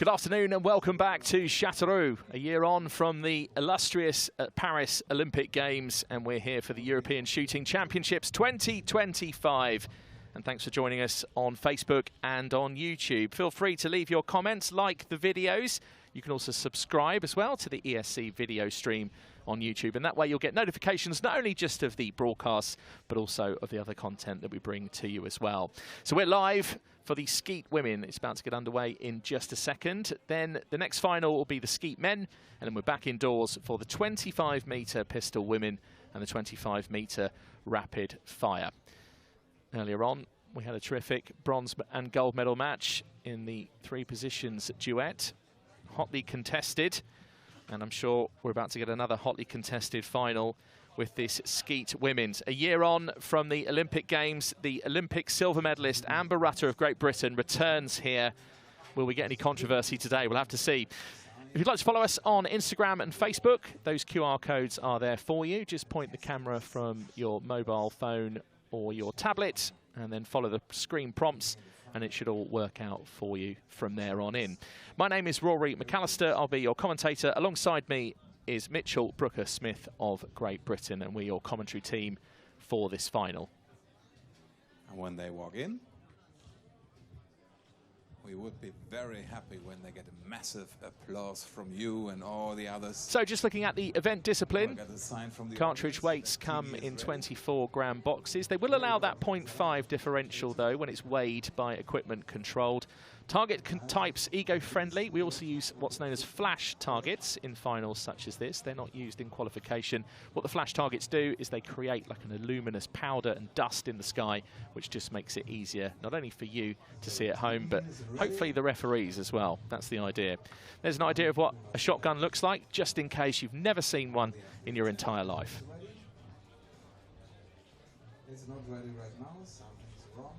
Good afternoon and welcome back to Châteauroux, a year on from the illustrious Paris Olympic Games, and we're here for the European Shooting Championships 2025. And thanks for joining us on Facebook and on YouTube. Feel free to leave your comments, like the videos. You can also subscribe as well to the ESC video stream on YouTube, and that way you'll get notifications not only just of the broadcasts but also of the other content that we bring to you as well. So we're live for the Skeet Women. It's about to get underway in just a second. Then the next final will be the Skeet Men, and then we're back indoors for the 25-metre pistol women and the 25-metre rapid fire. Earlier on, we had a terrific bronze and gold medal match in the three positions duet, hotly contested. And I'm sure we're about to get another hotly contested final with this Skeet Women's. A year on from the Olympic Games, the Olympic silver medalist Amber Rutter of Great Britain returns here. Will we get any controversy today? We'll have to see. If you'd like to follow us on Instagram and Facebook, those QR codes are there for you. Just point the camera from your mobile phone or your tablet and then follow the screen prompts, and it should all work out for you from there on in. My name is Rory McAllister. I'll be your commentator. Alongside me is Mitchell Brooker-Smith of Great Britain, and we're your commentary team for this final. And when they walk in, we would be very happy when they get a massive applause from you and all the others. So just looking at the event discipline, cartridge weights come in 24-gram boxes. They will allow that 0.5 differential, though, when it's weighed by equipment controlled. Target types eco-friendly. We also use what's known as flash targets in finals such as this. They're not used in qualification. What the flash targets do is they create like an luminous powder and dust in the sky, which just makes it easier, not only for you to see at home, but hopefully the referees as well. That's the idea. There's an idea of what a shotgun looks like, just in case you've never seen one in your entire life. It's not ready right now, something's wrong.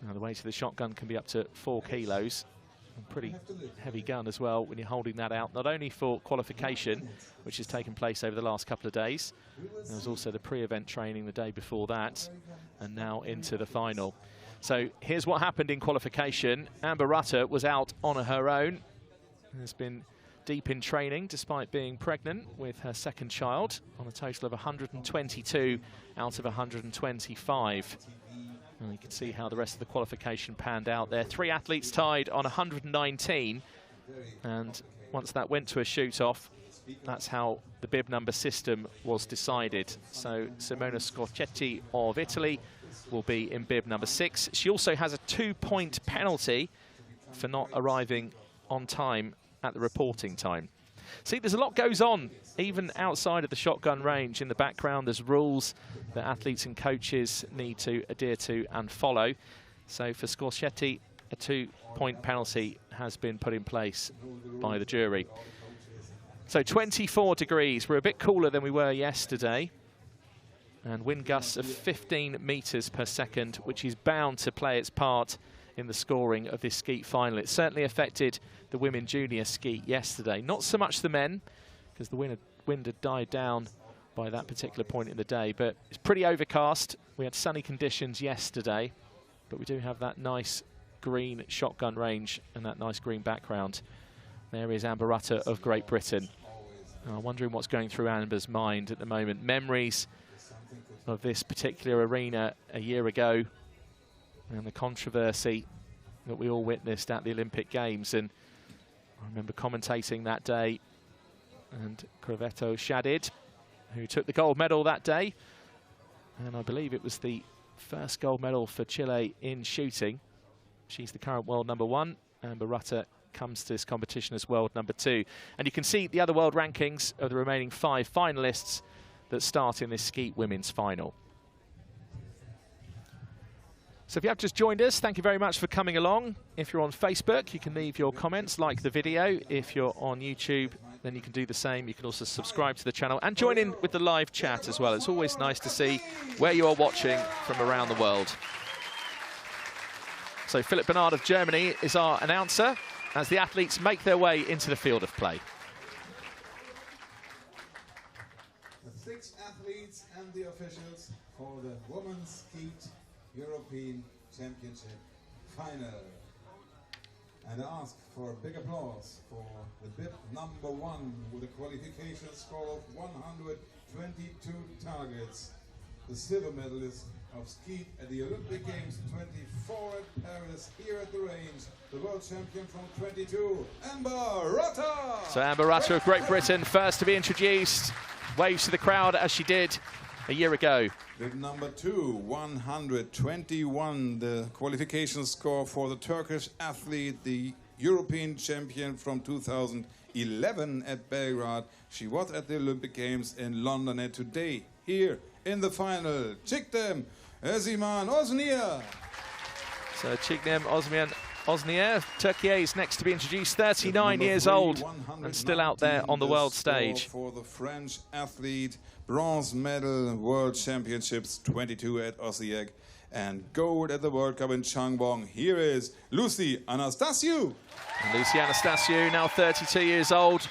Now the weight of the shotgun can be up to 4 kilos. A pretty heavy gun as well when you're holding that out, not only for qualification, which has taken place over the last couple of days. There was also the pre-event training the day before that, and now into the final. So here's what happened in qualification. Amber Rutter was out on her own. Has been deep in training despite being pregnant with her second child, on a total of 122 out of 125. And you can see how the rest of the qualification panned out there. 3 athletes tied on 119. And once that went to a shoot-off, that's how the bib number system was decided. So Simona Scorchetti of Italy will be in bib number 6. She also has a 2-point penalty for not arriving on time at the reporting time. See, there's a lot goes on, even outside of the shotgun range. In the background, there's rules that athletes and coaches need to adhere to and follow. So for Scorchetti, a 2-point penalty has been put in place by the jury. So 24 degrees. We're a bit cooler than we were yesterday. And wind gusts of 15 meters per second, which is bound to play its part in the scoring of this skeet final. It certainly affected the women junior skeet yesterday. Not so much the men, because the wind had died down by that particular point in the day, but it's pretty overcast. We had sunny conditions yesterday, but we do have that nice green shotgun range and that nice green background. There is Amber Rutter of Great Britain. I'm wondering what's going through Amber's mind at the moment. Memories of this particular arena a year ago, and the controversy that we all witnessed at the Olympic Games. And I remember commentating that day, and Crevetto Shadid, who took the gold medal that day, and I believe it was the first gold medal for Chile in shooting. She's the current world #1. Amber Rutter comes to this competition as world #2. And you can see the other world rankings of the remaining 5 finalists that start in this Skeet Women's final. So if you have just joined us, thank you very much for coming along. If you're on Facebook, you can leave your comments, like the video. If you're on YouTube, then you can do the same. You can also subscribe to the channel and join in with the live chat as well. It's always nice to see where you are watching from around the world. So Philipp Bernard of Germany is our announcer as the athletes make their way into the field of play. The 6 athletes and the officials for the Women's Skeet European Championship final. And I ask for a big applause for the bib #1 with a qualification score of 122 targets. The silver medalist of skeet at the Olympic Games 24 at Paris, here at the range, the world champion from 22, Amber Rutter. So Amber Rutter of Great Britain, first to be introduced, waves to the crowd as she did a year ago. Bib #2, 121, the qualification score for the Turkish athlete, the European champion from 2011 at Belgrade. She was at the Olympic Games in London, and today, here in the final, Chignem Osman. So Chignem Osman, Turkey is next to be introduced, 39 years old and still out there on the world stage. For the French athlete, bronze medal World Championships 22 at Osijek and gold at the World Cup in Changwon. Here is Lucy Anastasiou. And Lucy Anastasiou, now 32 years old,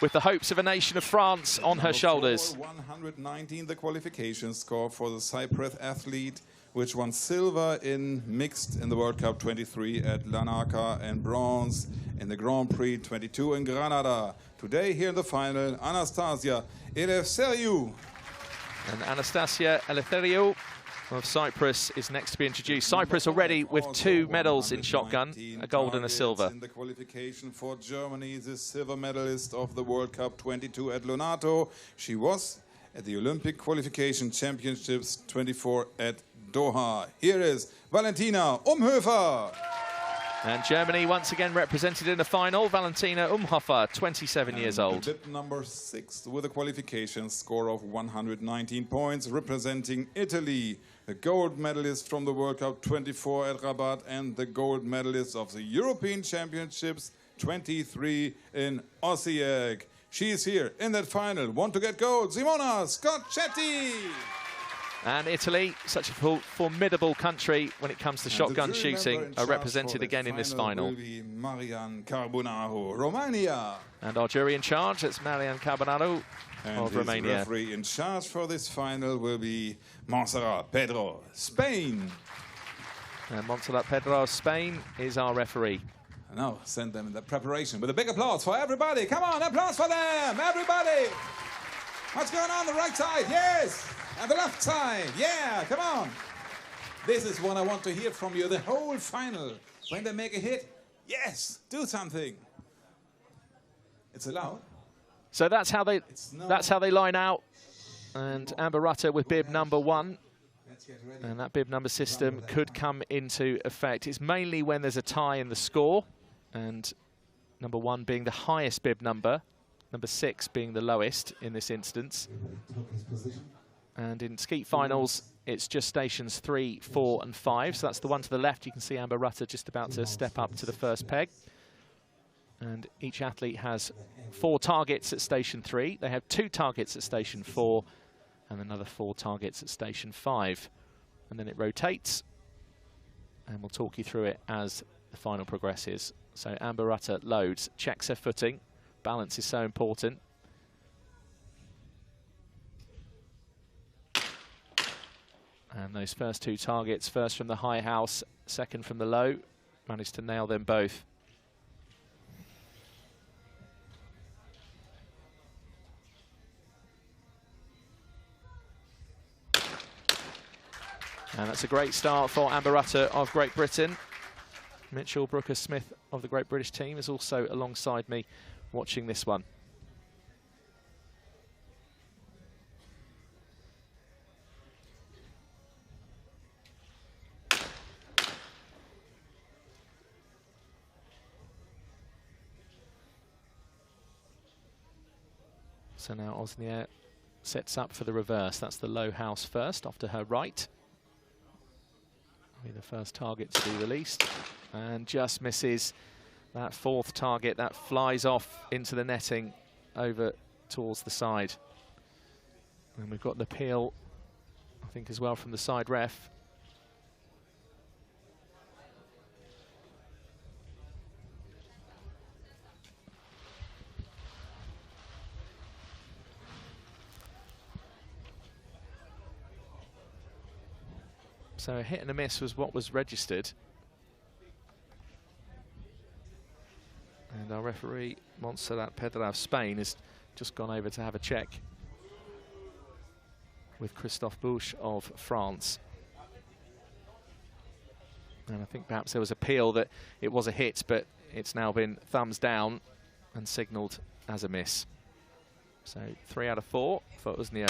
with the hopes of a nation of France on her shoulders. 119, the qualification score for the Cyprus athlete, which won silver in mixed in the World Cup 23 at Larnaca and bronze in the Grand Prix 22 in Granada. Today here in the final, Anastasia Eleftheriou. And Anastasia Eleftheriou of Cyprus is next to be introduced. Cyprus already with 2 medals in shotgun, a gold and a silver. In the qualification for Germany, the silver medalist of the World Cup 22 at Lonato. She was at the Olympic qualification championships 24 at Doha. Here is Valentina Umhofer. And Germany once again represented in the final, Valentina Umhofer, 27 years old. Bib #6 with a qualification score of 119 points, representing Italy, the gold medalist from the World Cup 24 at Rabat and the gold medalist of the European Championships 23 in Osijek. She's here in that final. Want to get gold, Simona Scocchetti. And Italy, such a formidable country when it comes to shotgun shooting, are represented again in this final. Will be Marian Carbonaro, Romania. And our jury in charge, it's Marian Carbonaro of Romania. The referee in charge for this final will be Montserrat Pedro, Spain. And Montserrat Pedro of Spain is our referee. Now send them in the preparation with a big applause for everybody. Come on, applause for them, everybody. What's going on the right side? Yes. And the left side, yeah, come on. This is what I want to hear from you, the whole final. When they make a hit, yes, do something. It's allowed. So that's how they line out. And Amber Rutter with bib #1. And that bib number system could come into effect. It's mainly when there's a tie in the score, and #1 being the highest bib number, #6 being the lowest in this instance. And in skeet finals, it's just stations 3, 4, and 5. So that's the one to the left. You can see Amber Rutter just about to step up to the first peg. And each athlete has 4 targets at station 3. They have 2 targets at station 4 and another 4 targets at station 5. And then it rotates. And we'll talk you through it as the final progresses. So Amber Rutter loads, checks her footing. Balance is so important. And those first 2 targets, first from the high house, second from the low, managed to nail them both. And that's a great start for Amber Rutter of Great Britain. Mitchell Brooker-Smith of the Great British team is also alongside me watching this one. So now Osnier sets up for the reverse. That's the low house first, off to her right. Be the first target to be released. And just misses that 4th target. That flies off into the netting over towards the side. And we've got an appeal, I think, as well from the side ref. So a hit and a miss was what was registered. referee, Montserrat Pedra of Spain, has just gone over to have a check with Christophe Bouche of France. And I think perhaps there was appeal that it was a hit, but it's now been thumbs down and signalled as a miss. So 3 out of 4 for Uznia.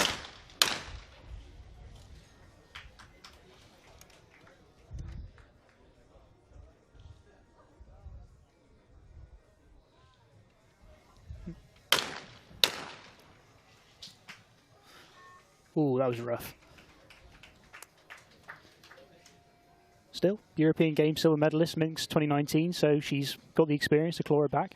Ooh, that was rough. Still, European Games silver medalist, Minsk 2019, so she's got the experience to claw her back.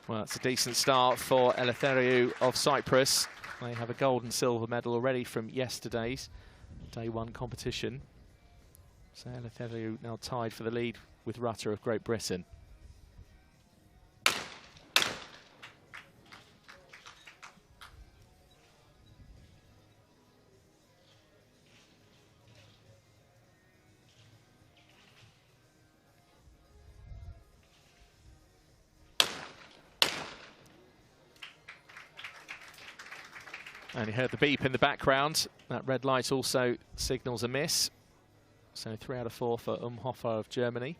Well, it's a decent start for Eleftheriou of Cyprus. They have a gold and silver medal already from yesterday's day 1 competition. So Eleftheriou now tied for the lead with Rutter of Great Britain. And you heard the beep in the background. That red light also signals a miss. So 3 out of 4 for Umhofer of Germany.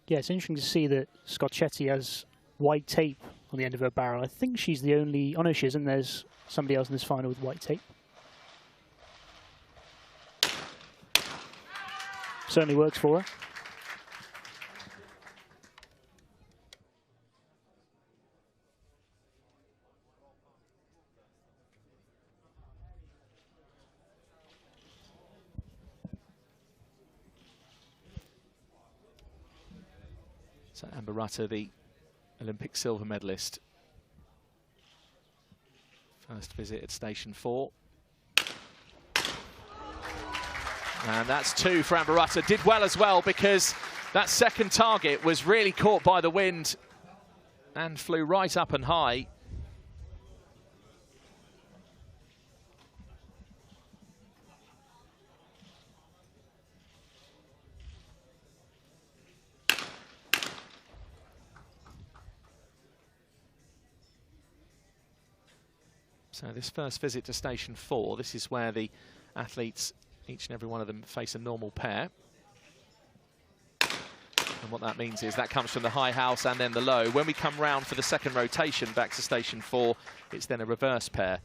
Yeah, it's interesting to see that Scocchetti has white tape on the end of her barrel. I think she's the only... Oh no, she isn't. There's somebody else in this final with white tape. Certainly works for her. So Amber Rutter, the Olympic silver medalist. First visit at station 4. And that's 2 for Amber Rutter. Did well as well because that second target was really caught by the wind and flew right up and high. So this first visit to station 4, this is where the athletes, each and every one of them, face a normal pair. And what that means is that comes from the high house and then the low. When we come round for the second rotation back to station 4, it's then a reverse pair.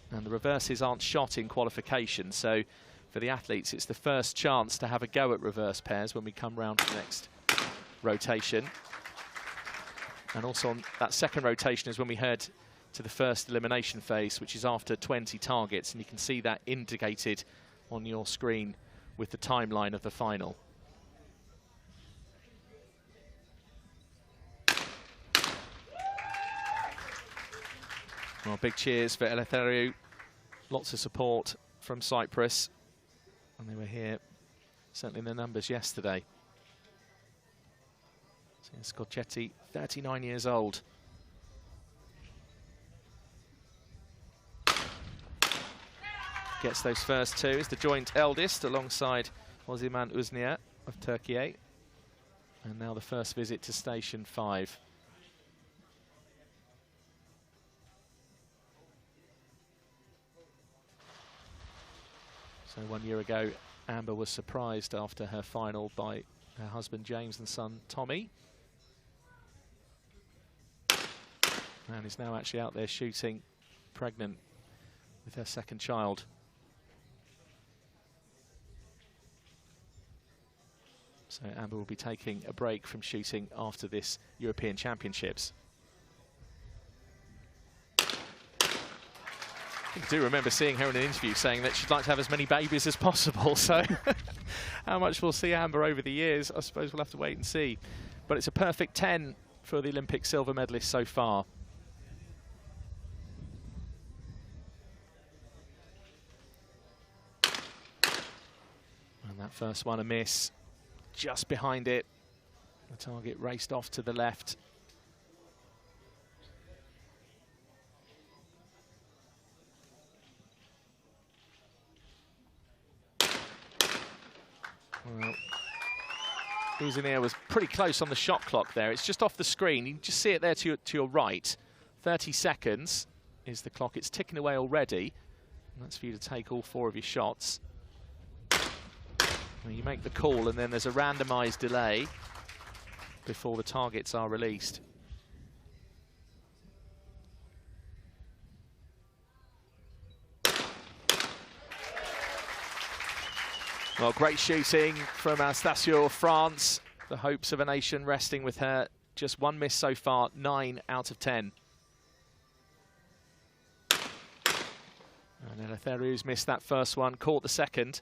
And the reverses aren't shot in qualification, so for the athletes it's the first chance to have a go at reverse pairs when we come round for the next rotation. And also on that second rotation is when we head to the first elimination phase, which is after 20 targets, and you can see that indicated on your screen with the timeline of the final. Well, big cheers for Eleftheriou. Lots of support from Cyprus, and they were here certainly in the numbers yesterday. So Scocchetti, 39 years old. Gets those first 2, is the joint eldest alongside Oziman Uznia of Turkey. And now the first visit to station 5. So 1 year ago, Amber was surprised after her final by her husband James and son Tommy. And is now actually out there shooting pregnant with her second child. So Amber will be taking a break from shooting after this European Championships. I do remember seeing her in an interview saying that she'd like to have as many babies as possible. So how much we'll see Amber over the years, I suppose we'll have to wait and see. But it's a perfect 10 for the Olympic silver medalist so far. That first one a miss. Just behind it. The target raced off to the left. Well, Uzinier was pretty close on the shot clock there. It's just off the screen. You can just see it there to your right. 30 seconds is the clock. It's ticking away already. And that's for you to take all 4 of your shots. Well, you make the call and then there's a randomised delay before the targets are released. Well, great shooting from Anastasia of France. The hopes of a nation resting with her. Just 1 miss so far, 9 out of 10. And Eleftheriou's missed that first one, caught the second.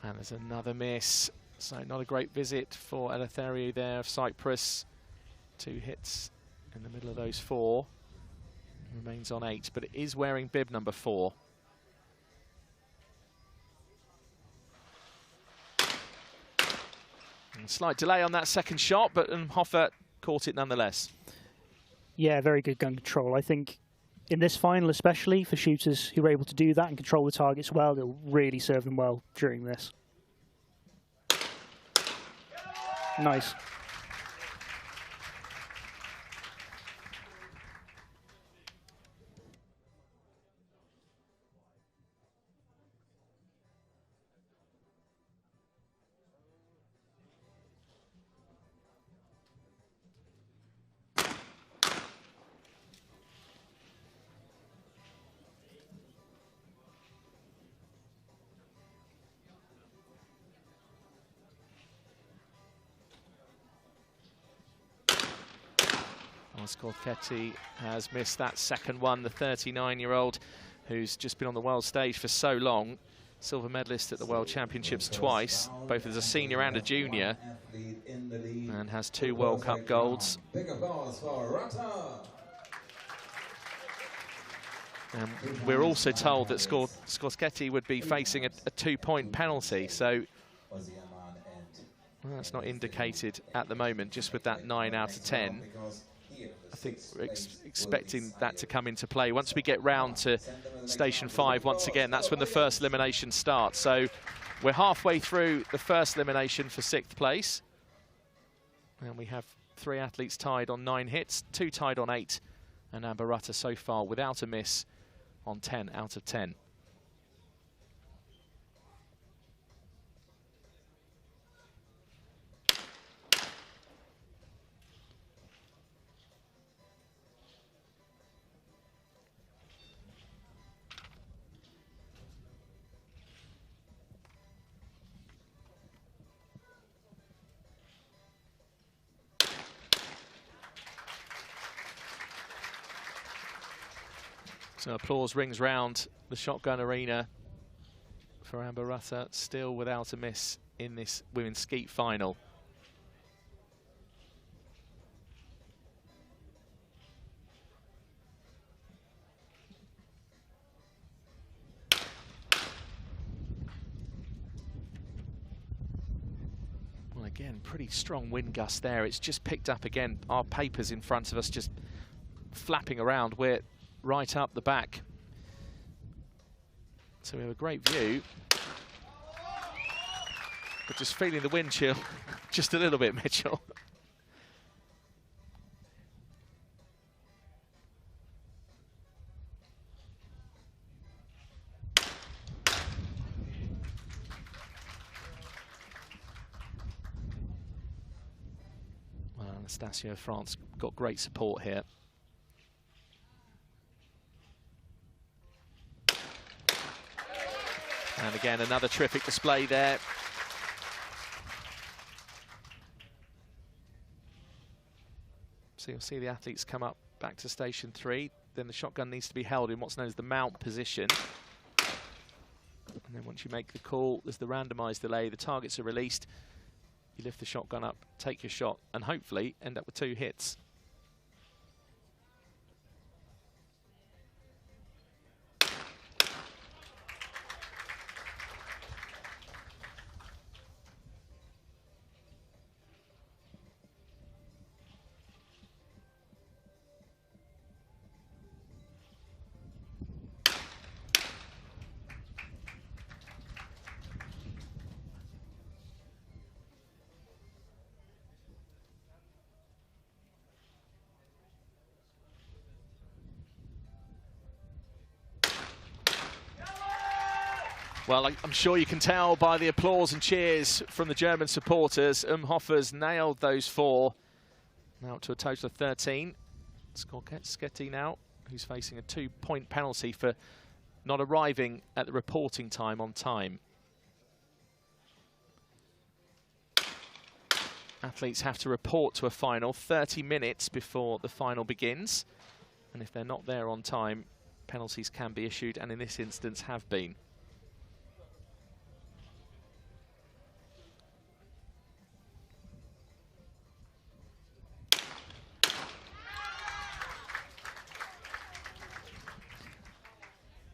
And there's another miss. So not a great visit for Eleftheriou there of Cyprus. 2 hits in the middle of those 4. Remains on 8, but it is wearing bib number 4. And slight delay on that second shot, but Hofer caught it nonetheless. Yeah, very good gun control. I think in this final, especially for shooters who are able to do that and control the targets well, it'll really serve them well during this. Nice. Skorketti has missed that second one, the 39-year-old who's just been on the world stage for so long. Silver medalist at the World Championships twice, both as a senior and a junior, and has 2 World Cup golds. And we're also told that Skorketti would be facing a 2-point penalty, so well, that's not indicated at the moment, just with that 9 out of 10. I think we're expecting that to come into play. Once we get round to Station 5, once again, that's when the first elimination starts. So we're halfway through the first elimination for 6th place. And we have 3 athletes tied on 9 hits, 2 tied on 8, and Amber Rutter so far without a miss on 10 out of 10. So applause rings round the shotgun arena for Amber Rutter, still without a miss in this women's skeet final. Well, again, pretty strong wind gust there. It's just picked up again. Our papers in front of us just flapping around. We're right up the back. So we have a great view. But just feeling the wind chill just a little bit, Mitchell. Well, Anastasia of France got great support here. And again, another terrific display there. So you'll see the athletes come up back to Station 3. Then the shotgun needs to be held in what's known as the mount position. And then once you make the call, there's the randomised delay. The targets are released. you lift the shotgun up, take your shot, and hopefully end up with 2 hits. Well, I'm sure you can tell by the applause and cheers from the German supporters. Umhofer's nailed those 4. Now up to a total of 13. Skeet now, who's facing a 2-point penalty for not arriving at the reporting time on time. Athletes have to report to a final 30 minutes before the final begins. And if they're not there on time, penalties can be issued, and in this instance have been.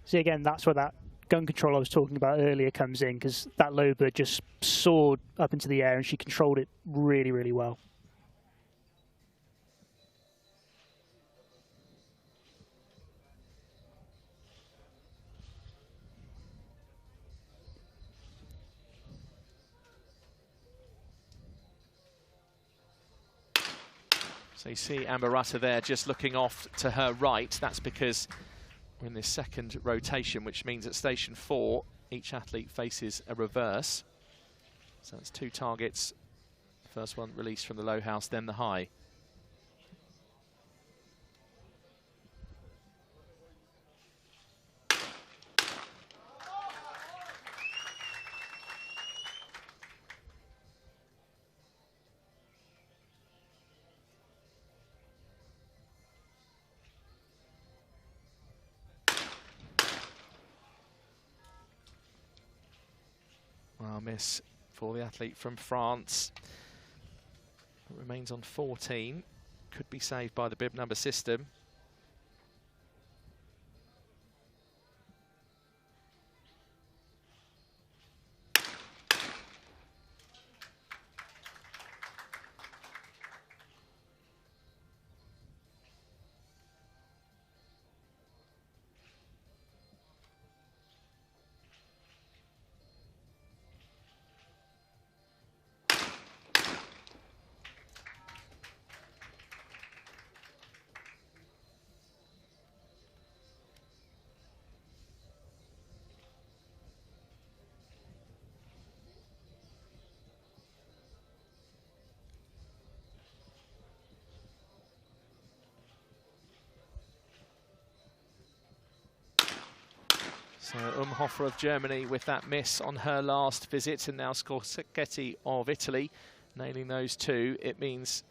See, again, that's where that gun control I was talking about earlier comes in, because that low bird just soared up into the air and she controlled it really, really well. So you see Amber there just looking off to her right. That's because we're in this second rotation, which means at station 4, each athlete faces a reverse. So that's 2 targets. First one released from the low house, then the high. Well, miss for the athlete from France. It remains on 14. Could be saved by the bib number system. So Umhofer of Germany with that miss on her last visit, and now Skeet of Italy nailing those 2. It means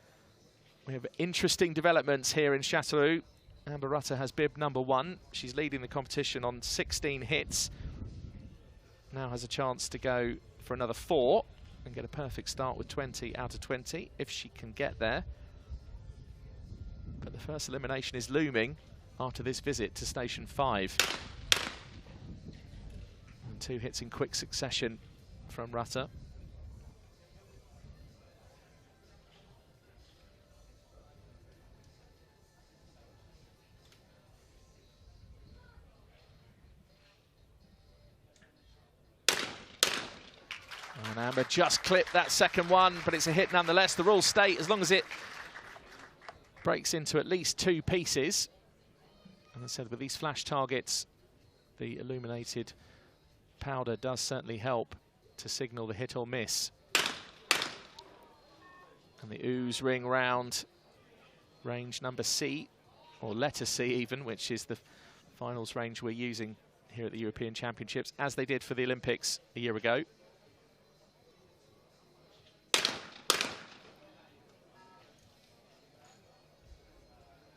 we have interesting developments here in Châteauroux. Amber has bib number 1. She's leading the competition on 16 hits. Now has a chance to go for another 4 and get a perfect start with 20 out of 20 if she can get there. But the first elimination is looming after this visit to station 5. 2 hits in quick succession from Rutter. And Amber just clipped that second one, but it's a hit nonetheless. The rules state as long as it breaks into at least 2 pieces. And as I said, with these flash targets, the illuminated powder does certainly help to signal the hit or miss. And the ooze ring round range number C, or letter C even, which is the finals range we're using here at the European Championships, as they did for the Olympics a year ago.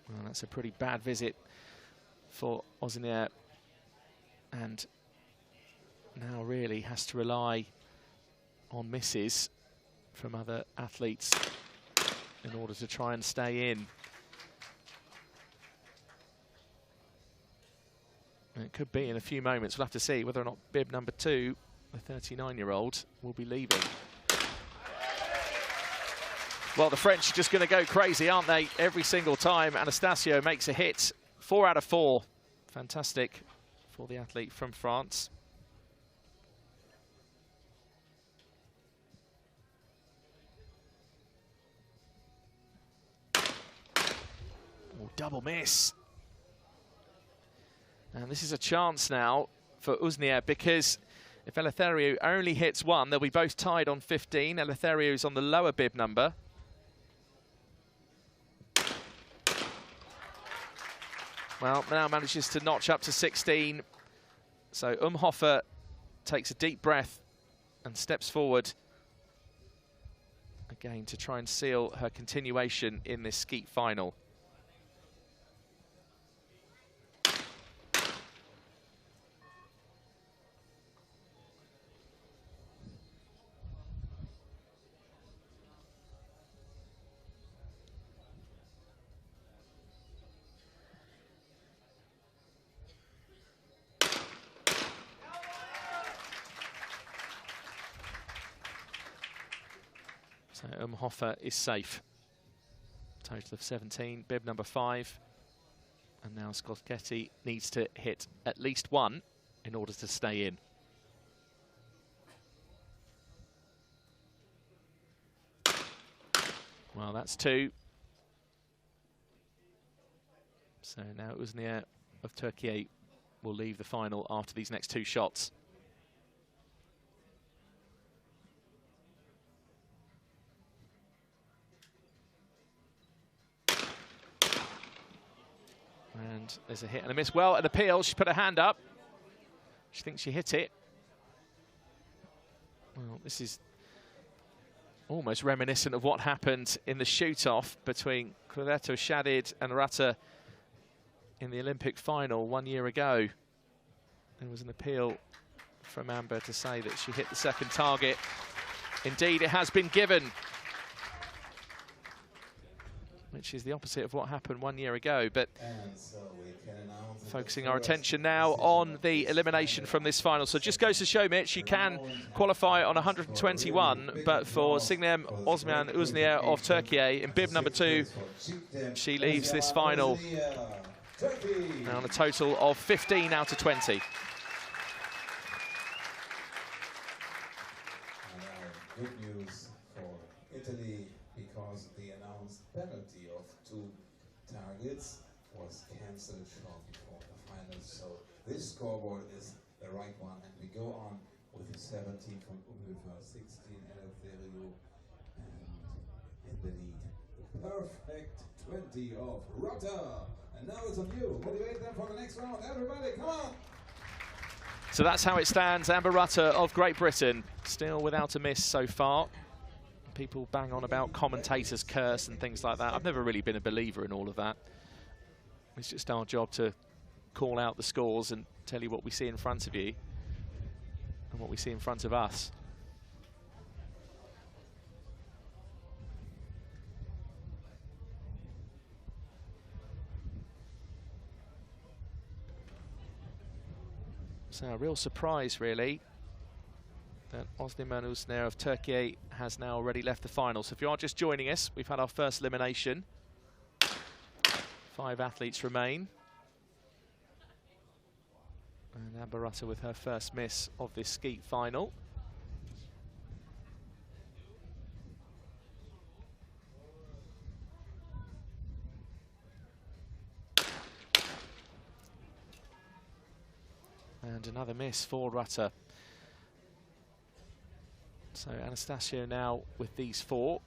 Well, that's a pretty bad visit for Ozinier, and now really has to rely on misses from other athletes in order to try and stay in. And it could be in a few moments. We'll have to see whether or not bib number 2, the 39-year-old, will be leaving. Well, the French are just going to go crazy, aren't they? Every single time Anastasio makes a hit. 4 out of 4. Fantastic for the athlete from France. Oh, double miss. And this is a chance now for Uznier, because if Eleftheriou only hits 1, they'll be both tied on 15. Eleftheriou's on the lower bib number. Well, now manages to notch up to 16. So Umhofer takes a deep breath and steps forward again to try and seal her continuation in this skeet final. So Umhofer is safe. Total of 17, bib number 5. And now Scoschetti needs to hit at least 1 in order to stay in. Well, that's 2. So now Uznier of Turkey will leave the final after these next 2 shots. And there's a hit and a miss. Well, an appeal. She put her hand up. She thinks she hit it. Well, this is almost reminiscent of what happened in the shoot-off between Quevedo, Shadid and Rata in the Olympic final 1 year ago. There was an appeal from Amber to say that she hit the second target. Indeed, it has been given, which is the opposite of what happened 1 year ago. But So focusing our attention now on the elimination from this final. So just goes to show, Mitch, you can qualify on 121, but for Sinem Osman Uznier of Turkey in bib number 2, she leaves this final on a total of 15 out of 20. Good news for Italy, because the announced penalty of 2 targets was cancelled short before the final. So this scoreboard is the right one, and we go on with the 17 from Umhofer, 16 Eleftheriou, and in the lead, the perfect 20 of Rata. And now it's on you. Motivate them for the next round. Everybody, come on! So that's how it stands. Amber Rata of Great Britain, still without a miss so far. People bang on about commentators' curse and things like that. I've never really been a believer in all of that. It's just our job to call out the scores and tell you what we see in front of you and what we see in front of us. So a real surprise, really, that Osman Uznier of Turkey has now already left the final. So if you are just joining us, we've had our first elimination. 5 athletes remain. And Amber Rata with her first miss of this skeet final. And another miss for Rata. So Anastasio now with these 4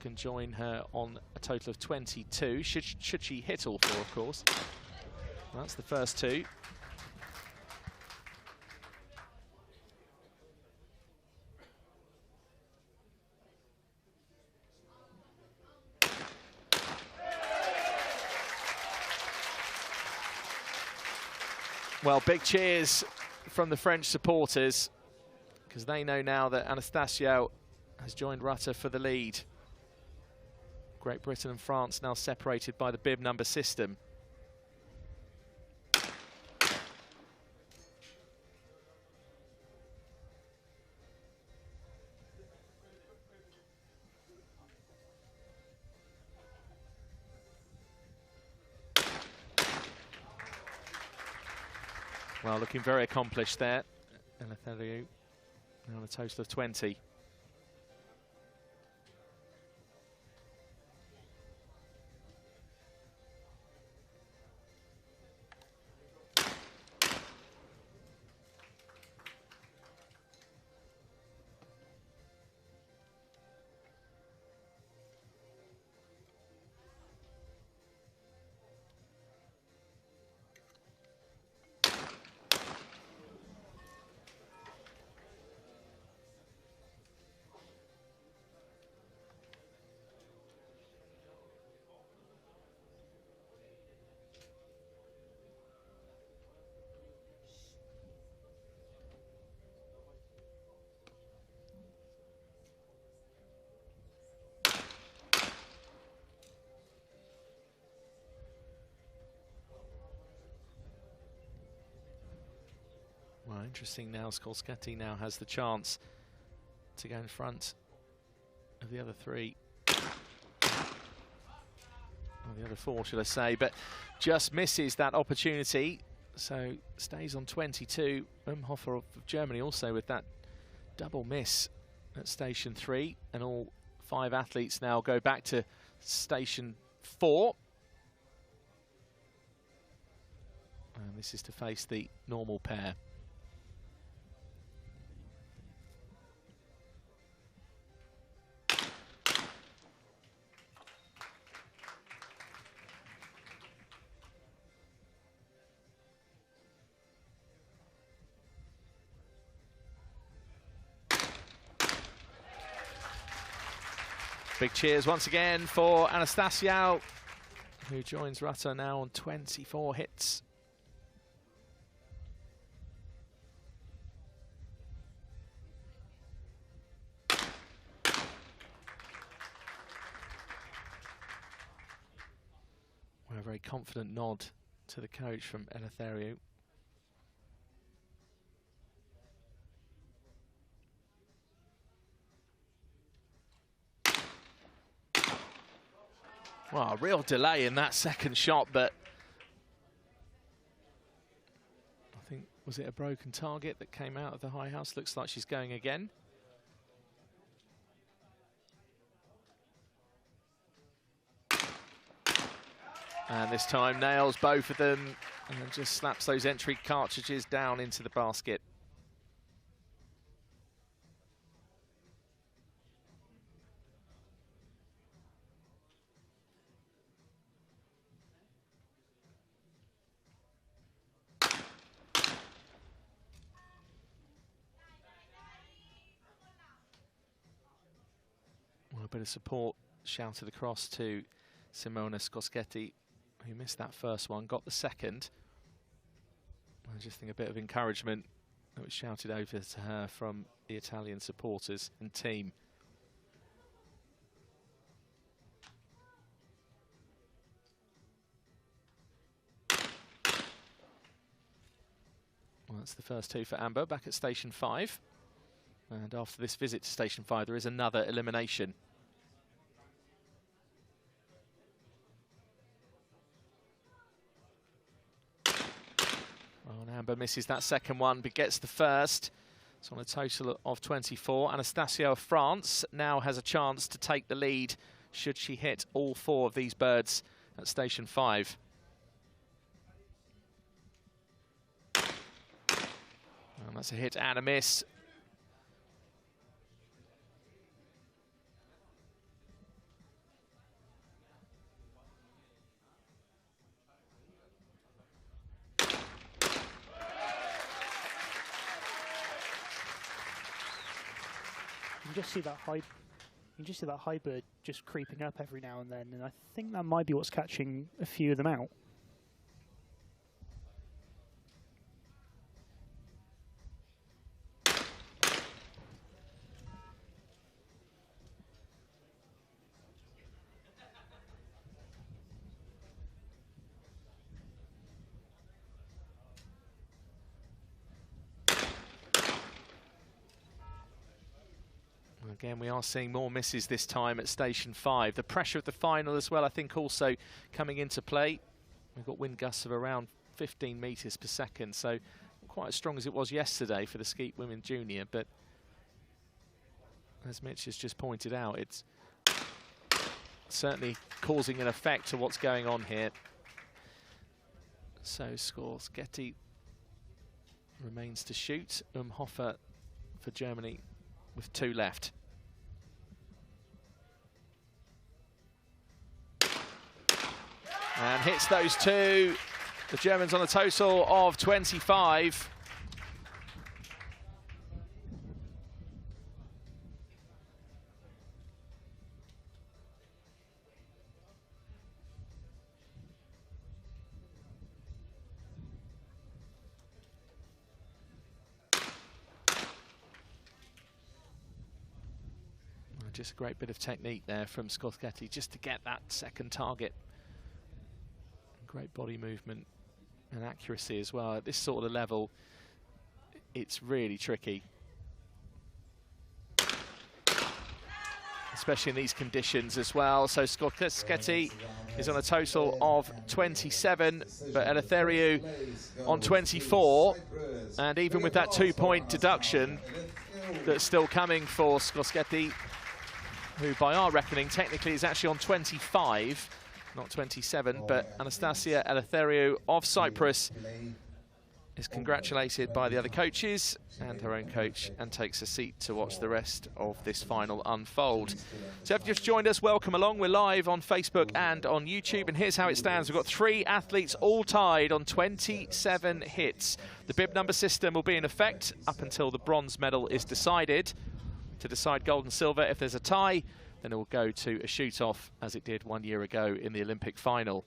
can join her on a total of 22. Should she hit all 4, of course. That's the first 2. Well, big cheers from the French supporters, because they know now that Anastasio has joined Rutter for the lead. Great Britain and France now separated by the bib number system. Well, looking very accomplished there. Eleftheriou now on a total of 20. Well, interesting now, Skolskety now has the chance to go in front of the other three. Or the other four, should I say, but just misses that opportunity. So stays on 22. Umhofer of Germany also with that double miss at station 3. And all 5 athletes now go back to station 4. And this is to face the normal pair. Big cheers once again for Anastasiou, who joins Rutter now on 24 hits. Well, a very confident nod to the coach from Eleftheriou. Well, a real delay in that second shot, but I think, was it a broken target that came out of the high house? Looks like she's going again. And this time nails both of them and then just slaps those entry cartridges down into the basket. A bit of support shouted across to Simona Skolskety, who missed that first one, got the second. I just think a bit of encouragement that was shouted over to her from the Italian supporters and team. Well, that's the first 2 for Amber, back at station 5. And after this visit to station 5, there is another elimination. Well, and Amber misses that second one, but gets the first. It's on a total of 24. Anastasiou of France now has a chance to take the lead should she hit all 4 of these birds at station 5. And that's a hit and a miss. You can just see that high bird just creeping up every now and then, and I think that might be what's catching a few of them out. Again, we are seeing more misses this time at station 5. The pressure of the final as well, I think, also coming into play. We've got wind gusts of around 15 metres per second, so quite as strong as it was yesterday for the Skeet Women Junior, but as Mitch has just pointed out, it's certainly causing an effect to what's going on here. So Skeet remains to shoot. Hofer for Germany with 2 left. And hits those 2. The Germans on a total of 25. Just a great bit of technique there from Skeet just to get that second target. Great body movement and accuracy as well. At this sort of level, it's really tricky. Especially in these conditions as well. So Skeet is on a total of 27, but Eleftheriou on 24. And even with that 2-point deduction that's still coming for Skeet, who by our reckoning technically is actually on 25, not 27, but Anastasia Eleftheriou of Cyprus is congratulated by the other coaches and her own coach, and takes a seat to watch the rest of this final unfold. So if you've just joined us, welcome along. We're live on Facebook and on YouTube, and here's how it stands. We've got 3 athletes all tied on 27 hits. The bib number system will be in effect up until the bronze medal is decided. To decide gold and silver, if there's a tie, then it will go to a shoot-off, as it did 1 year ago in the Olympic final.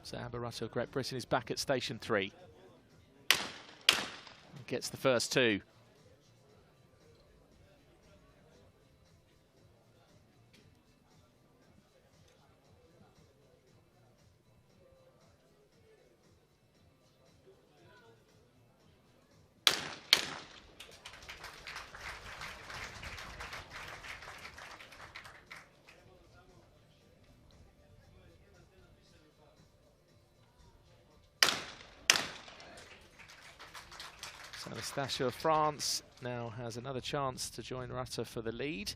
So Amber Rutter of Great Britain is back at station 3. Gets the first 2. Anastasia of France now has another chance to join Rutter for the lead.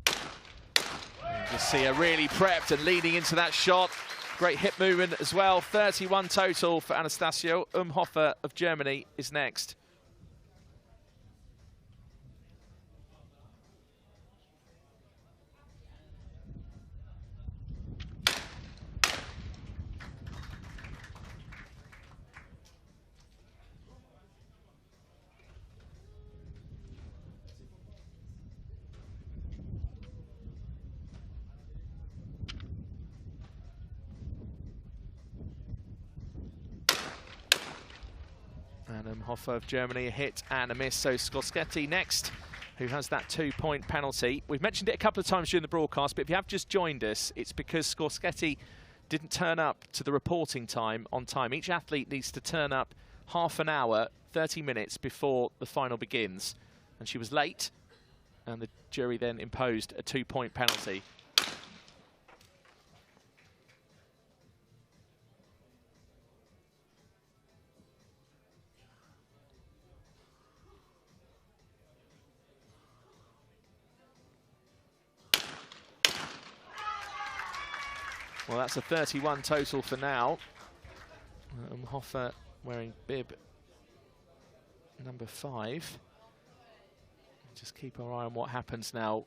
You just see her really prepped and leading into that shot. Great hip movement as well. 31 total for Anastasia. Hofer of Germany is next. Hofer of Germany, a hit and a miss. So Skeet next, who has that 2-point penalty. We've mentioned it a couple of times during the broadcast, but if you have just joined us, it's because Skeet didn't turn up to the reporting time on time. Each athlete needs to turn up half an hour, 30 minutes before the final begins. And she was late, and the jury then imposed a 2-point penalty. Well, that's a 31 total for now. Hofer wearing bib number 5. Just keep our eye on what happens now,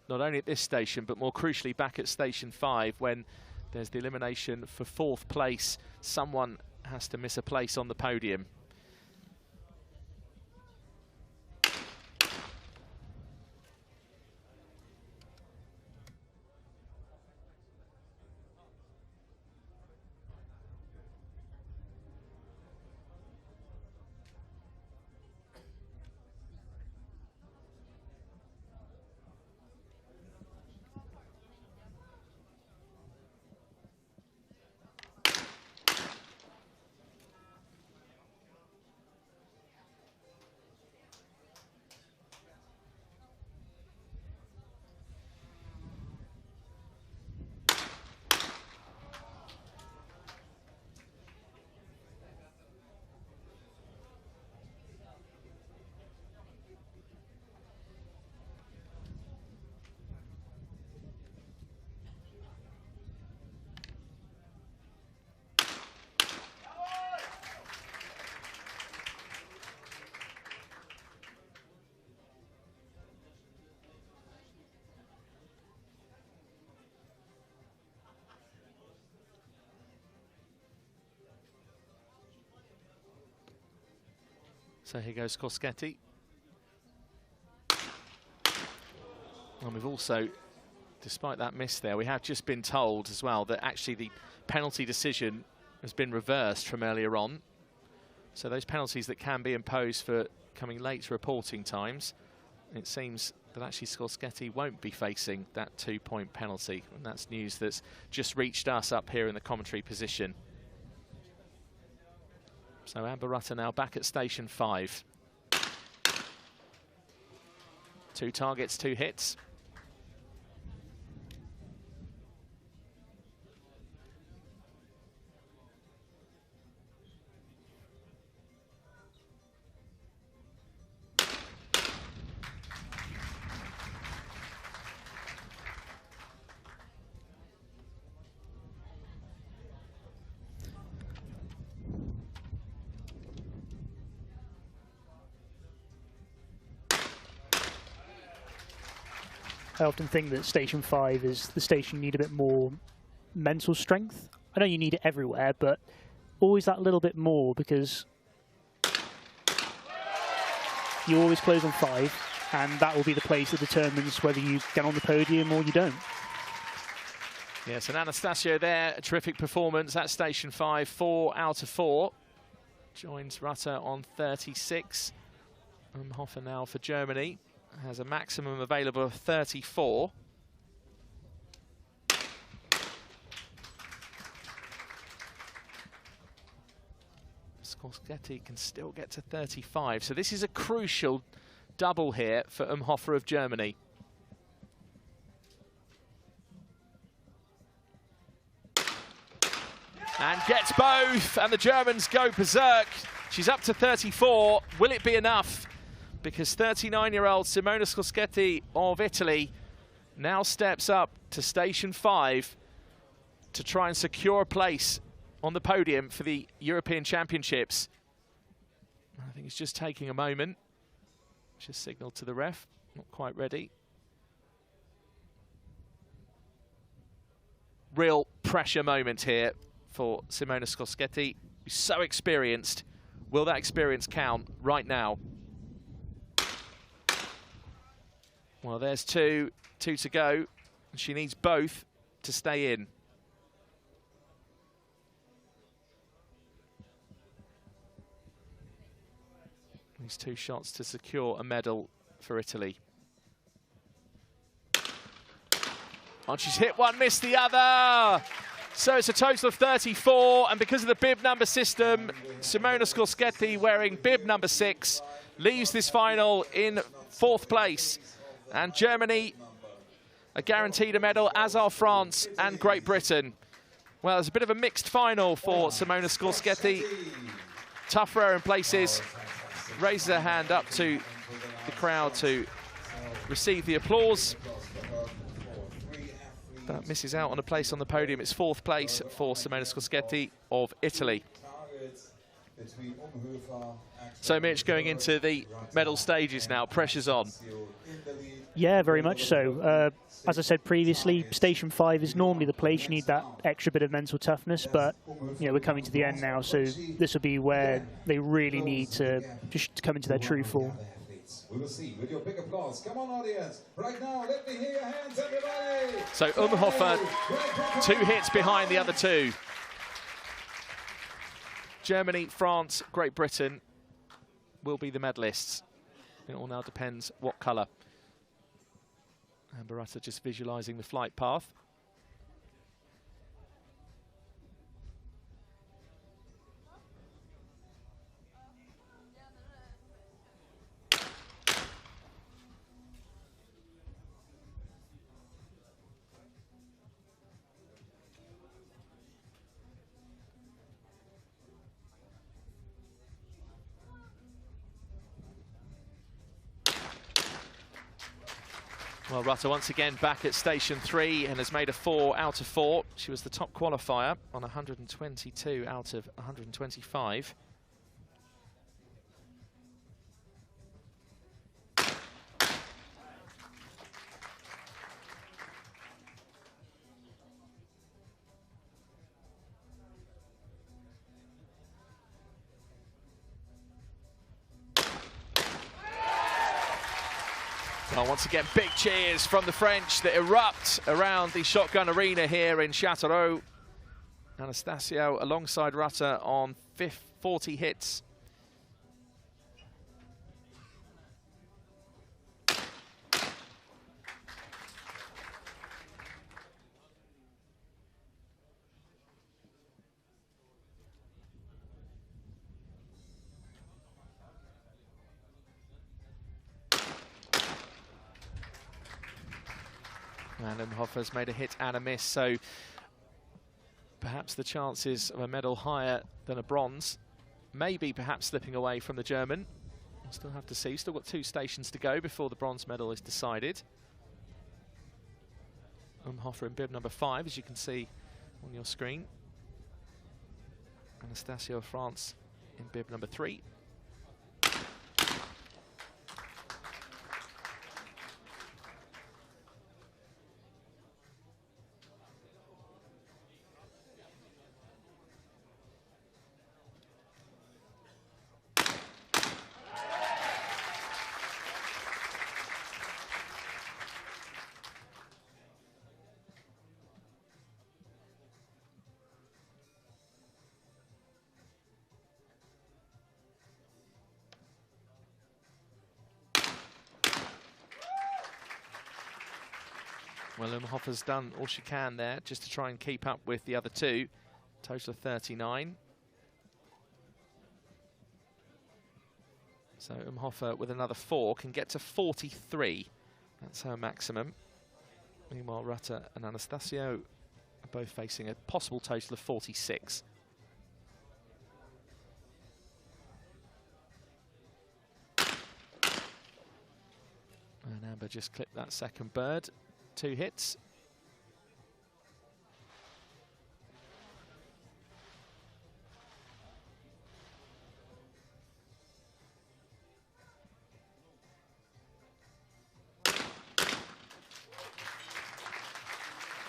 not only at this station, but more crucially back at station 5, when there's the elimination for 4th place. Someone has to miss a place on the podium. So here goes Skorskety. And we've also, despite that miss there, we have just been told as well that actually the penalty decision has been reversed from earlier on. So those penalties that can be imposed for coming late to reporting times, it seems that actually Skorskety won't be facing that 2-point penalty. And that's news that's just reached us up here in the commentary position. So Amber Rutter now back at station 5. 2 targets, 2 hits. I often think that station 5 is the station you need a bit more mental strength. I know you need it everywhere, but always that little bit more, because you always close on 5, and that will be the place that determines whether you get on the podium or you don't. Yes, and Anastasio there, a terrific performance at station 5, 4 out of 4. Joins Rutter on 36. Umhofer now for Germany has a maximum available of 34. Skorskety can still get to 35, so this is a crucial double here for Umhofer of Germany. And gets both, and the Germans go berserk. She's up to 34. Will it be enough? Because 39-year-old Simona Skorskety of Italy now steps up to station 5 to try and secure a place on the podium for the European Championships. I think it's just taking a moment. Just signaled to the ref, not quite ready. Real pressure moment here for Simona Skorskety, who's so experienced. Will that experience count right now? Well, there's two to go. She needs both to stay in. These 2 shots to secure a medal for Italy. Oh, she's hit one, missed the other. So it's a total of 34, and because of the bib number system, Simona Skorskety, wearing bib number 6, leaves this final in 4th place. And Germany are guaranteed a medal, as are France and Great Britain. Well, there's a bit of a mixed final for Simona Skorskety. Tough for her in places. Raises her hand up to the crowd to receive the applause. But misses out on a place on the podium. It's 4th place for Simona Skorskety of Italy. So Mitch, going into the medal stages now, pressure's on. Yeah, very much so. As I said previously, station 5 is normally the place you need that extra bit of mental toughness, but you know, we're coming to the end now, so this will be where they really need to just come into their true form. We will see with your big applause. Come on, audience. Right now, let me hear your hands, everybody. So Umhofer, 2 hits behind the other 2. Germany, France, Great Britain will be the medalists. It all now depends what colour. Amber Rutter just visualising the flight path. Well, Rutter once again back at station 3 and has made a 4 out of 4. She was the top qualifier on 122 out of 125. Well, once again, big cheers from the French that erupt around the shotgun arena here in Châteauroux. Anastasio alongside Rutter on 40 hits. And Umhofer's made a hit and a miss, so perhaps the chances of a medal higher than a bronze, maybe perhaps slipping away from the German. We'll still have to see. Still got 2 stations to go before the bronze medal is decided. Umhofer in bib number 5, as you can see on your screen. Anastasio of France in bib number 3. Well, Umhofer's done all she can there just to try and keep up with the other 2. Total of 39. So Umhofer with another 4 can get to 43. That's her maximum. Meanwhile, Rutter and Anastasio are both facing a possible total of 46. And Amber just clipped that second bird. 2 hits.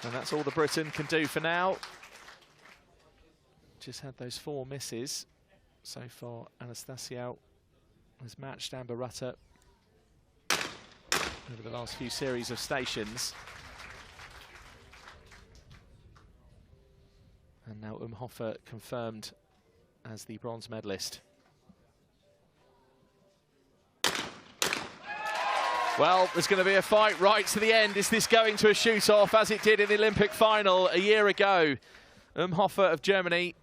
And that's all the Briton can do for now. Just had those 4 misses. So far, Anastasio has matched Amber Rutter over the last few series of stations. And now Umhofer confirmed as the bronze medalist. Well, there's going to be a fight right to the end. Is this going to a shoot-off as it did in the Olympic final a year ago? Umhofer of Germany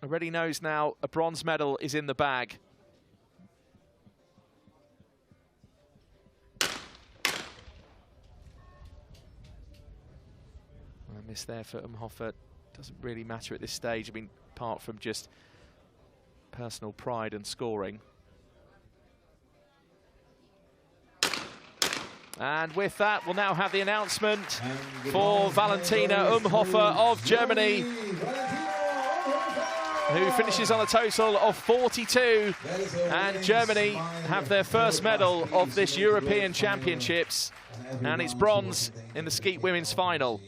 already knows now a bronze medal is in the bag. A miss there for Umhofer. Doesn't really matter at this stage, I mean, apart from just personal pride and scoring. And with that, we'll now have the announcement for Valentina Umhofer of Germany, who finishes on a total of 42. And Germany have their first medal of this European Championships, and it's bronze in the Skeet Women's final.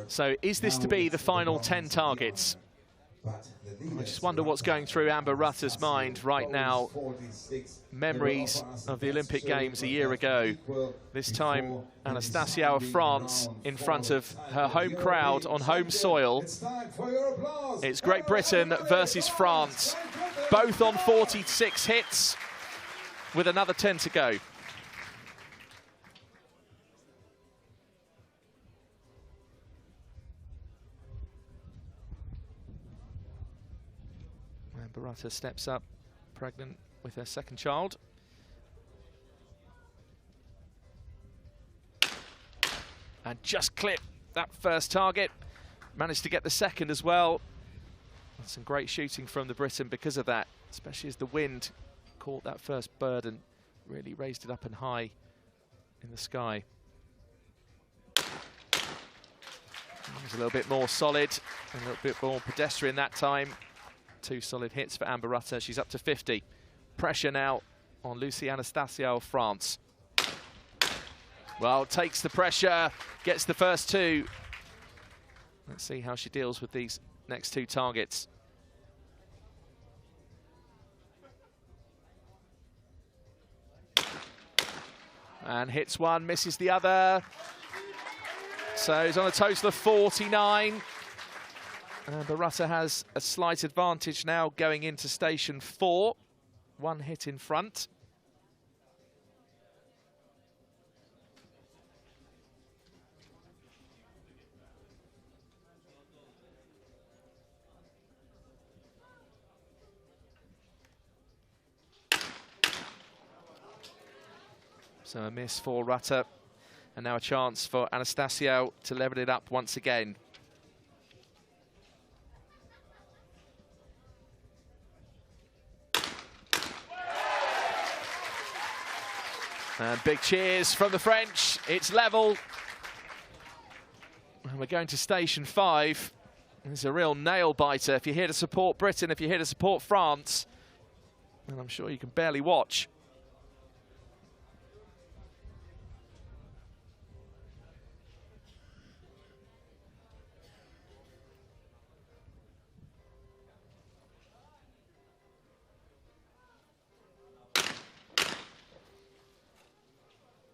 So is this to be the final 10 targets? I just wonder what's going through Amber Rutter's mind right now. Memories of the Olympic Games a year ago. This time, Anastasio of France in front of her home crowd on home soil. It's Great Britain versus France. Both on 46 hits with another 10 to go. Rutter steps up, pregnant with her second child. And just clipped that first target. Managed to get the second as well. And some great shooting from the Briton because of that, especially as the wind caught that first bird and really raised it up and high in the sky. It was a little bit more solid, a little bit more pedestrian that time. 2 solid hits for Amber Rutter. She's up to 50. Pressure now on Lucie Anastasio of France. Well, takes the pressure, gets the first 2. Let's see how she deals with these next 2 targets. And hits one, misses the other. So he's on a total of 49. Amber Rutter has a slight advantage now going into station 4. One hit in front. So a miss for Rutter, and now a chance for Anastasio to level it up once again. And big cheers from the French. It's level. And we're going to station 5. It's a real nail-biter. If you're here to support Britain, if you're here to support France, and I'm sure you can barely watch.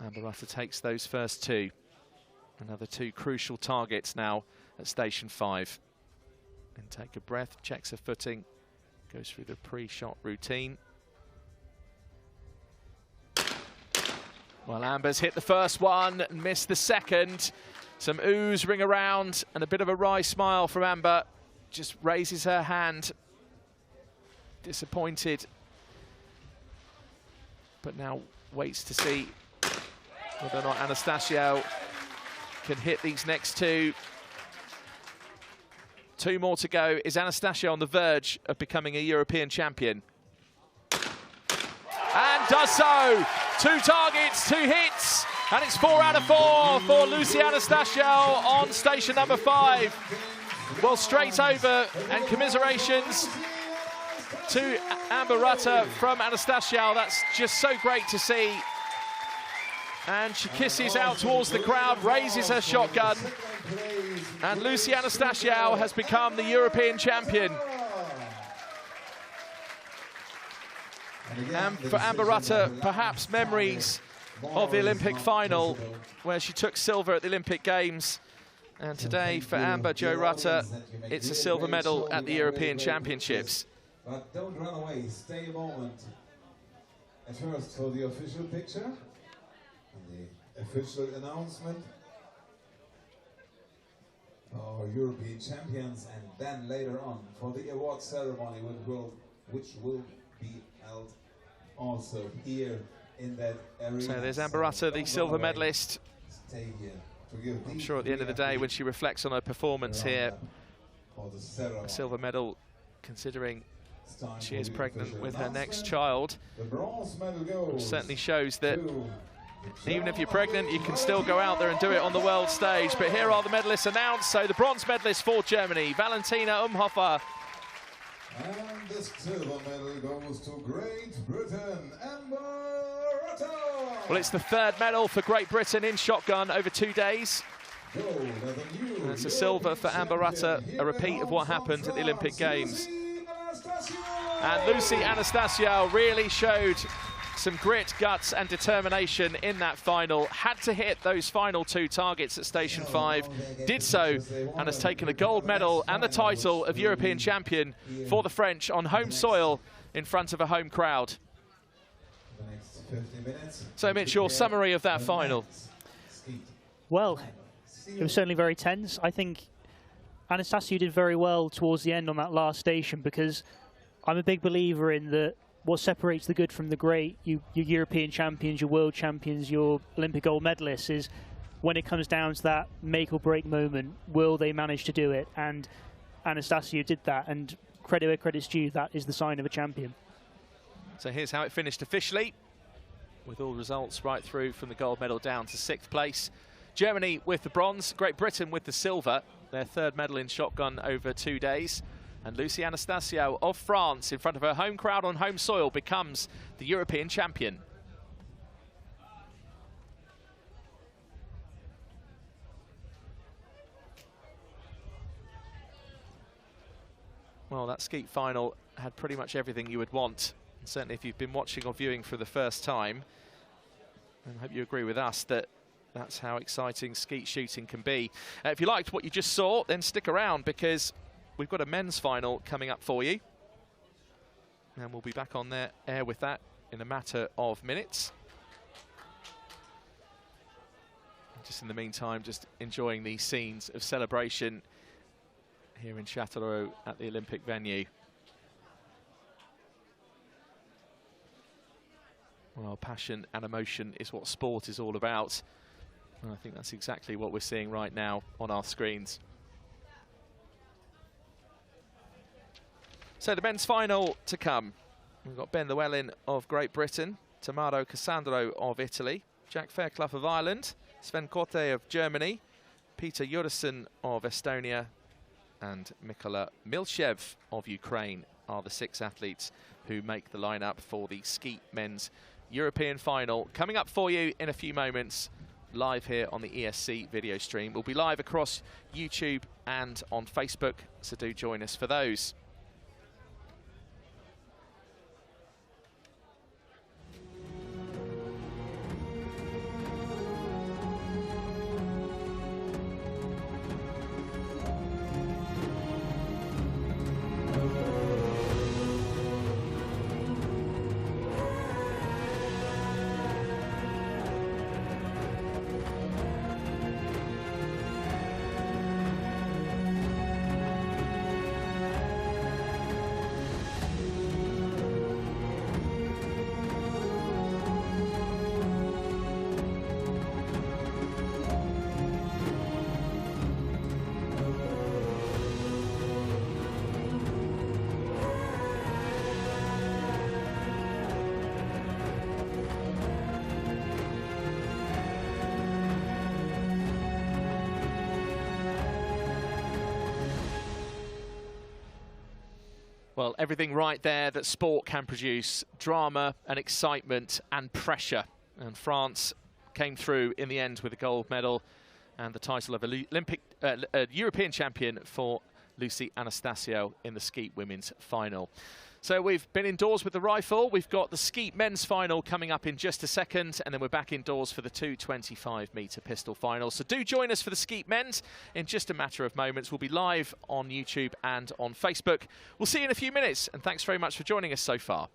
Amber Rutter takes those first 2. Another 2 crucial targets now at station 5. And take a breath, checks her footing, goes through the pre-shot routine. Well, Amber's hit the first one and missed the second. Some oohs ring around and a bit of a wry smile from Amber. Just raises her hand. Disappointed. But now waits to see whether or not Anastasio can hit these next 2. 2 more to go. Is Anastasio on the verge of becoming a European champion? And does so! 2 targets, 2 hits, and it's 4 out of 4 for Lucy Anastasio on station number 5. Well, straight over, and commiserations to Amber Rutter from Anastasio. That's just so great to see. And she kisses out towards the crowd, raises her shotgun, and Lucy Anastasio has become the European champion. And for Amber Rutter, perhaps memories of the Olympic final, where she took silver at the Olympic Games. And today, for Amber Jo Rutter, it's a silver medal at the European Championships. But don't run away, stay a moment. At first for the official picture, and the official announcement. Our European champions, and then later on for the award ceremony, which will be held also here in that area. So there's Amber Rutter, the silver medalist. Stay here to give I'm sure at the end of the day, when she reflects on her performance here, a silver medal, considering she is pregnant with her next child, certainly shows that even if you're pregnant, you can still go out there and do it on the world stage. But here are the medalists announced. So the bronze medalist for Germany, Valentina Umhofer. And the silver medal goes to Great Britain, Amber Rutter. Well, it's the 3rd medal for Great Britain in shotgun over 2 days. And it's a silver for Amber Rutter, a repeat of what happened at the Olympic Games. And Lucy Anastasio really showed some grit, guts and determination in that final. Had to hit those final 2 targets at station 5. Did so, and has taken the gold medal and the title of European champion for the French on home soil in front of a home crowd. So Mitch, your summary of that final. Well, it was certainly very tense. I think Anastasio did very well towards the end on that last station, because I'm a big believer in the what separates the good from the great, your European champions, your world champions, your Olympic gold medalists, is when it comes down to that make or break moment, will they manage to do it? And Anastasio did that, and credit where credit's due, that is the sign of a champion. So here's how it finished officially, with all results right through from the gold medal down to 6th place. Germany with the bronze, Great Britain with the silver, their 3rd medal in shotgun over 2 days. And Lucy Anastasio of France, in front of her home crowd on home soil, becomes the European champion. Well, that skeet final had pretty much everything you would want. And certainly if you've been watching or viewing for the first time, And I hope you agree with us that that's how exciting skeet shooting can be. If you liked what you just saw, then stick around, because we've got a men's final coming up for you. And we'll be back on the air with that in a matter of minutes. Just in the meantime, just enjoying these scenes of celebration here in Châteauroux at the Olympic venue. Well, passion and emotion is what sport is all about. And I think that's exactly what we're seeing right now on our screens. So the men's final to come. We've got Ben Llewellyn of Great Britain, Tommaso Cassandro of Italy, Jack Fairclough of Ireland, Sven Korte of Germany, Peter Jurison of Estonia, and Mikola Milchev of Ukraine are the 6 athletes who make the lineup for the skeet men's European final. Coming up for you in a few moments, live here on the ESC video stream. We'll be live across YouTube and on Facebook, so do join us for those. Well, everything right there that sport can produce: drama and excitement and pressure. And France came through in the end with a gold medal and the title of European champion for Lucy Anastasio in the skeet women's final. So we've been indoors with the rifle. We've got the skeet men's final coming up in just a second, and then we're back indoors for the 225-metre pistol final. So do join us for the skeet men's in just a matter of moments. We'll be live on YouTube and on Facebook. We'll see you in a few minutes, and thanks very much for joining us so far.